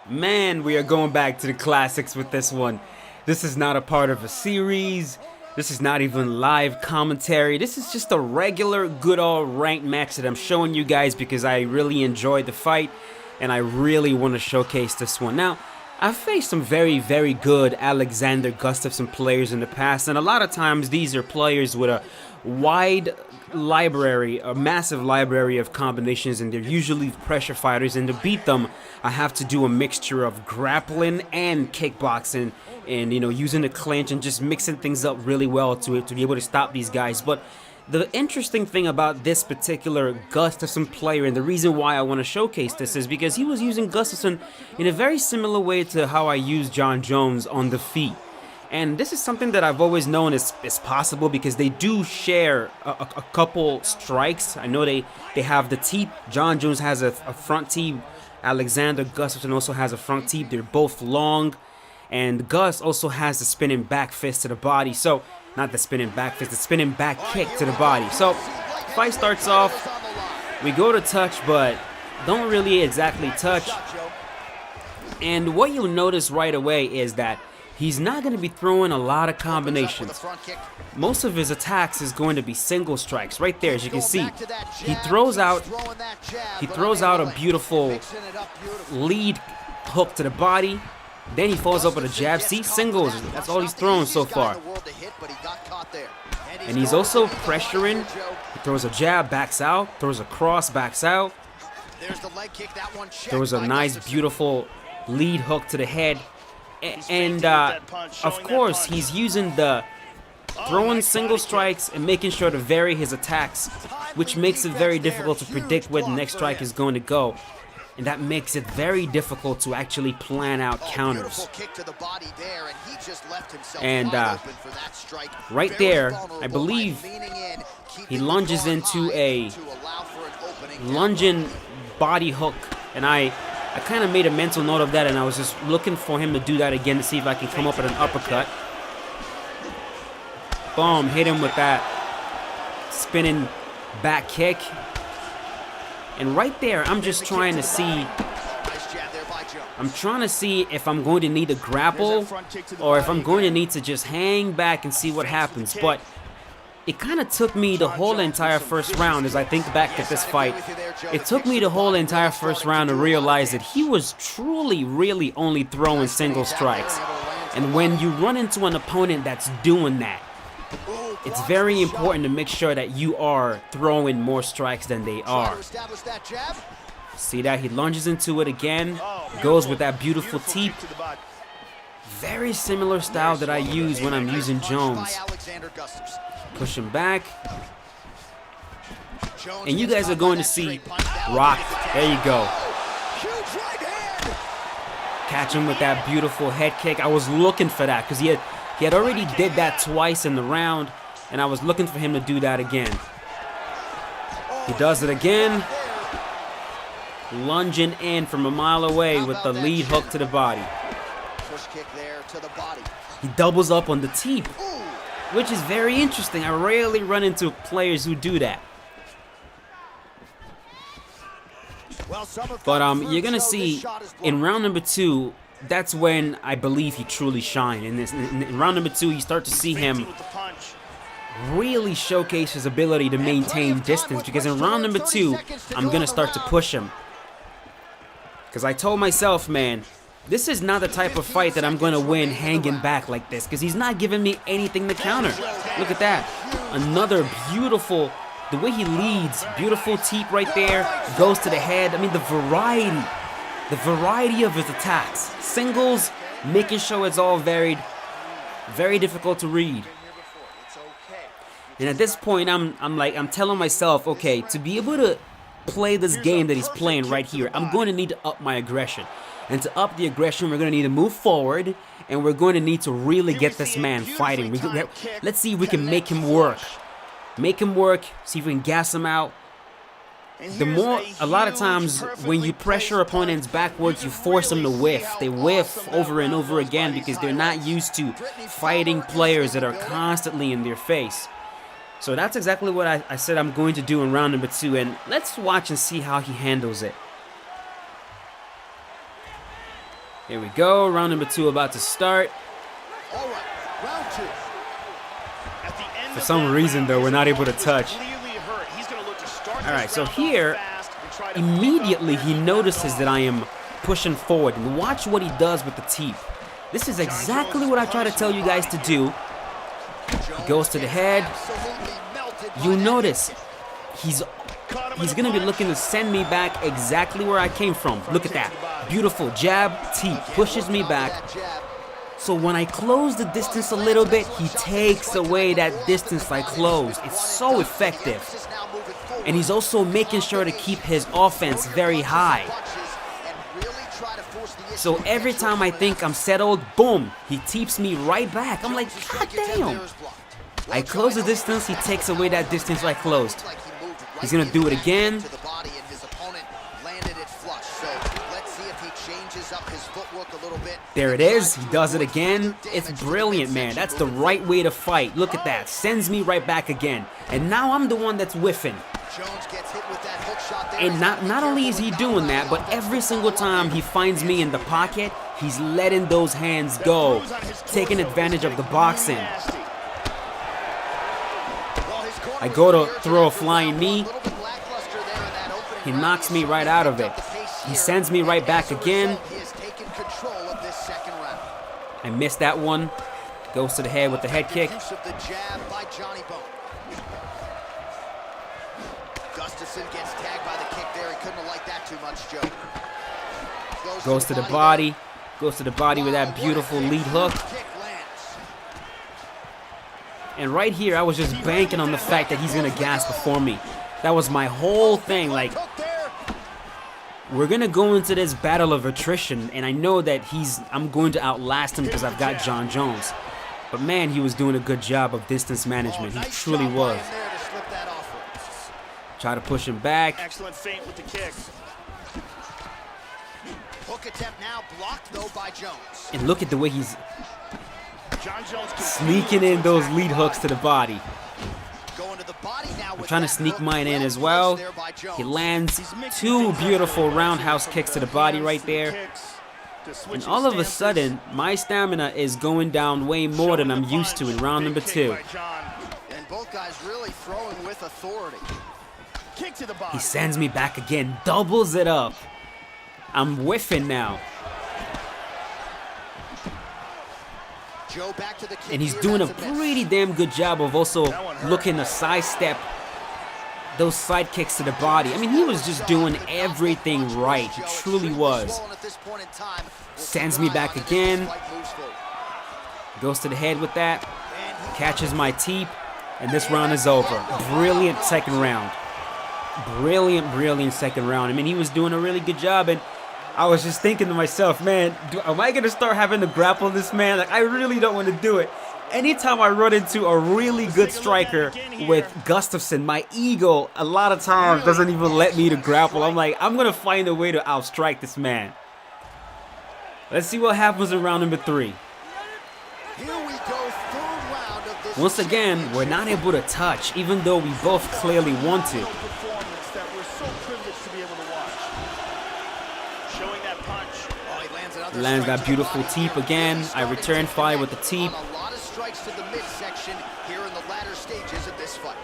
Man, we are going back to the classics with this one. This is not a part of a series. This is not even live commentary. This is just a regular, good old ranked match that I'm showing you guys because I really enjoyed the fight and I really want to showcase this one. Now, I've faced some very, very good Alexander Gustafsson players in the past, and a lot of times these are players with a wide library, a massive library of combinations, and they're usually pressure fighters, and to beat them I have to do a mixture of grappling and kickboxing and using the clinch and just mixing things up really well to be able to stop these guys. But the interesting thing about this particular Gustafsson player, and the reason why I want to showcase this, is because he was using Gustafsson in a very similar way to how I use Jon Jones on the feet. And this is something that I've always known is possible because they do share a couple strikes. I know they have the teep. Jon Jones has a front teep. Alexander Gustafsson also has a front teep. They're both long. And Gus also has the spinning back fist to the body. So, not the spinning back fist, the spinning back kick to the body. So, fight starts off. We go to touch, but don't really exactly touch. And what you'll notice right away is that he's not going to be throwing a lot of combinations. Most of his attacks is going to be single strikes. Right there, as you can see, he throws out a beautiful lead hook to the body. Then he follows up with a jab. See, singles. That's all he's thrown so far. And he's also pressuring. He throws a jab, backs out. Throws a cross, backs out. Throws a nice, beautiful lead hook to the head. And of course, he's using the throwing single strikes and making sure to vary his attacks, which makes it very difficult to predict where the next strike is going to go. And that makes it very difficult to actually plan out counters. And right there, I believe he lunges into a lunging body hook. And I kind of made a mental note of that, and I was just looking for him to do that again to see if I can come up with an uppercut. Boom, hit him with that spinning back kick. And right there, I'm just trying to see. I'm trying to see if I'm going to need to grapple or if I'm going to need to just hang back and see what happens. But it kind of took me the whole entire first round, as I think back at this fight. It took me the whole entire first round to realize that he was truly, really only throwing single strikes. And when you run into an opponent that's doing that, it's very important to make sure that you are throwing more strikes than they are. See that? He lunges into it again. Goes with that beautiful teep. Very similar style that I use when I'm using Jones. Push him back. And you guys are going to see rock. There you go. Catch him with that beautiful head kick. I was looking for that because he had already did that twice in the round, and I was looking for him to do that again. He does it again. Lunging in from a mile away with the lead hook to the body. He doubles up on the teep, which is very interesting. I rarely run into players who do that. But you're gonna see in round number 2, that's when I believe he truly shined. In round number 2, you start to see him really showcase his ability to maintain distance, because in round number 2, I'm gonna start to push him. Because I told myself, man, this is not the type of fight that I'm going to win hanging back like this, because he's not giving me anything to counter. Look at that. Another beautiful, the way he leads, beautiful teep right there, goes to the head. I mean, the variety of his attacks. Singles, making sure it's all varied. Very difficult to read. And at this point, I'm telling myself, okay, to be able to play this game that he's playing right here, I'm going to need to up my aggression. And to up the aggression, we're going to need to move forward, and we're going to need to really get this man fighting. Let's see if we can make him work. Make him work, see if we can gas him out. A lot of times when you pressure opponents backwards, you force them to whiff. They whiff over and over again because they're not used to fighting players that are constantly in their face. So that's exactly what I said I'm going to do in round number 2, and let's watch and see how he handles it. Here we go. Round number 2 about to start. All right, round 2. For some reason, though, we're not able to touch. All right, so here, immediately he notices that I am pushing forward. And watch what he does with the teep. This is exactly what I try to tell you guys to do. He goes to the head. You notice he's going to be looking to send me back exactly where I came from. Look at that. Beautiful jab, teep, pushes me back. So when I close the distance a little bit, he takes away that distance I closed. It's so effective. And he's also making sure to keep his offense very high. So every time I think I'm settled, boom, he teeps me right back. I'm like, God damn. I close the distance, he takes away that distance I closed. He's going to do it again. There it is. He does it again. It's brilliant, man. That's the right way to fight. Look at that. Sends me right back again. And now I'm the one that's whiffing. And not only is he doing that, but every single time he finds me in the pocket, he's letting those hands go, taking advantage of the boxing. I go to throw a flying knee. He knocks me right out of it. He sends me right back again. I missed that one. Goes to the head with the head kick. Gustafsson gets tagged by the kick there. He couldn't have liked that too much, Joe. Goes to the body. Goes to the body with that beautiful lead hook. And right here, I was just banking on the fact that he's going to gas before me. That was my whole thing. Like, we're going to go into this battle of attrition, and I know that I'm going to outlast him because I've got Jon Jones. But man, he was doing a good job of distance management. He truly was. Try to push him back. Excellent feint with the kick. Hook attempt now blocked though by Jones. And look at the way he's sneaking in those lead hooks to the body. I'm trying to sneak mine in as well. He lands 2 beautiful roundhouse kicks to the body right there. And all of a sudden, my stamina is going down way more than I'm used to in round number 2. And both guys really throwing with authority. He sends me back again, doubles it up. I'm whiffing now. And he's doing a pretty damn good job of also looking to sidestep those side kicks to the body. I mean, he was just doing everything right. He truly was. Sends me back again. Goes to the head with that. Catches my teep. And this round is over. Brilliant second round. Brilliant second round. I mean, he was doing a really good job, and I was just thinking to myself, man, am I going to start having to grapple this man? Like, I really don't want to do it. Anytime I run into a really good striker with Gustafsson, my ego a lot of times doesn't even let me to grapple. I'm like, I'm going to find a way to outstrike this man. Let's see what happens in round number 3. Once again, we're not able to touch, even though we both clearly want to. Lands that beautiful teep again. I return fire with the teep. A lot of strikes to the midsection here in the latter stages of this fight.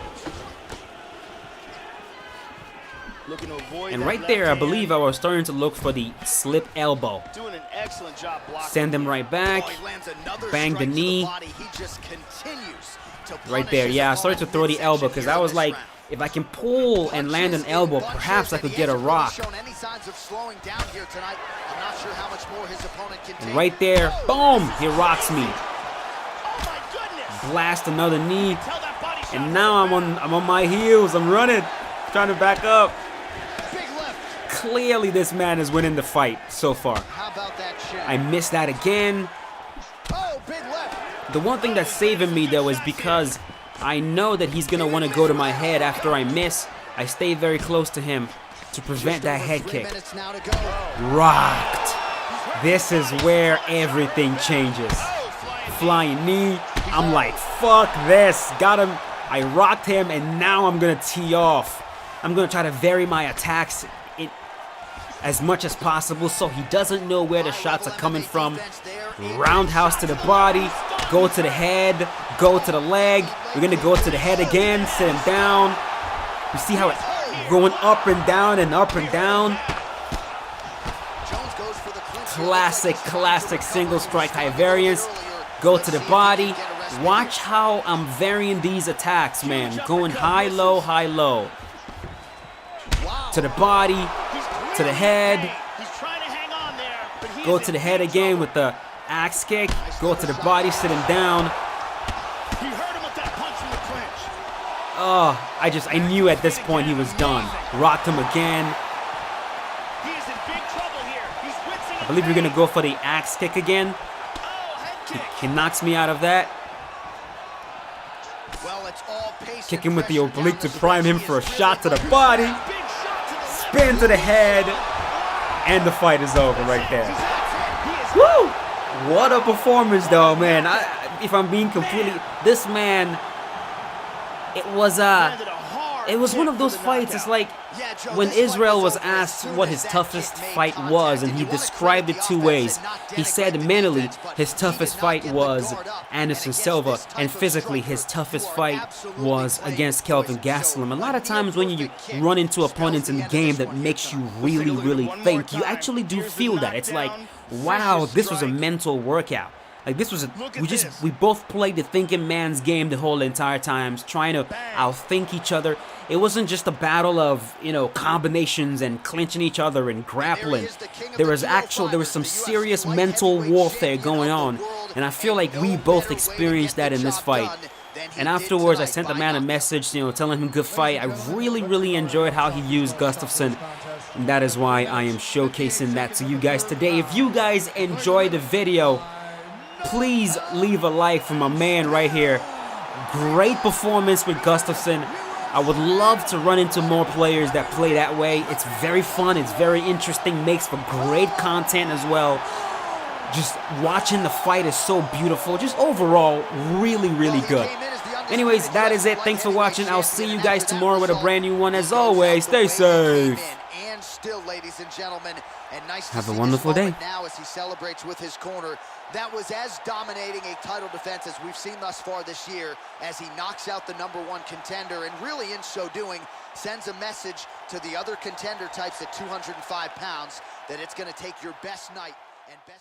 And right there, I believe I was starting to look for the slip elbow. Doing an excellent job blocking. Send him right back. Bang the knee. Right there. Yeah, I started to throw the elbow because I was like, if I can pull and land an elbow, perhaps I could get a rock. And right there, boom, he rocks me. Blast another knee. And now I'm on my heels. I'm running, trying to back up. Clearly this man is winning the fight so far. I missed that again. The one thing that's saving me though is because I know that he's going to want to go to my head after I miss. I stay very close to him to prevent that head kick. Rocked. This is where everything changes. Flying knee. I'm like, fuck this. Got him. I rocked him, and now I'm going to tee off. I'm going to try to vary my attacks as much as possible so he doesn't know where the shots are coming from. Roundhouse to the body, go to the head, go to the leg. We're going to go to the head again, sit him down. You see how it's going up and down and up and down. Classic single strike high variance. Go to the body. Watch how I'm varying these attacks, man. Going high, low, high, low. To the body, to the head. Go to the head again with the axe kick. Go to the body, sit him down. Oh, I knew at this point he was done. Rocked him again. I believe we're going to go for the axe kick again. He knocks me out of that. Kick him with the oblique to prime him for a shot to the body. Spin to the head. And the fight is over right there. Woo! What a performance though, man. If I'm being completely... This man... It was one of those fights. It's like when Israel was asked what his toughest fight was, and he described it two ways. He said mentally his toughest fight was Anderson Silva, and physically his toughest fight was against Kelvin Gastelum. A lot of times when you run into opponents in the game that makes you really think, you actually do feel that. It's like, wow, this was a mental workout. Like this was we both played the thinking man's game the whole entire time, trying to outthink each other. It wasn't just a battle of, combinations and clinching each other and grappling. There was some serious mental warfare going on, and I feel like we both experienced that in this fight. And afterwards, I sent the man a message, telling him good fight. I really enjoyed how he used Gustafsson, and that is why I am showcasing that to you guys today. If you guys enjoyed the video, please leave a like for my man right here. Great performance with Gustafsson. I would love to run into more players that play that way. It's very fun. It's very interesting. Makes for great content as well. Just watching the fight is so beautiful. Just overall, really good. Anyways, that is it. Thanks for watching. I'll see you guys tomorrow with a brand new one. As always, stay safe. Ladies and gentlemen, and nice to have a see wonderful day now as he celebrates with his corner. That was as dominating a title defense as we've seen thus far this year, as he knocks out the #1 contender, and really in so doing sends a message to the other contender types at 205 pounds that it's going to take your best night and best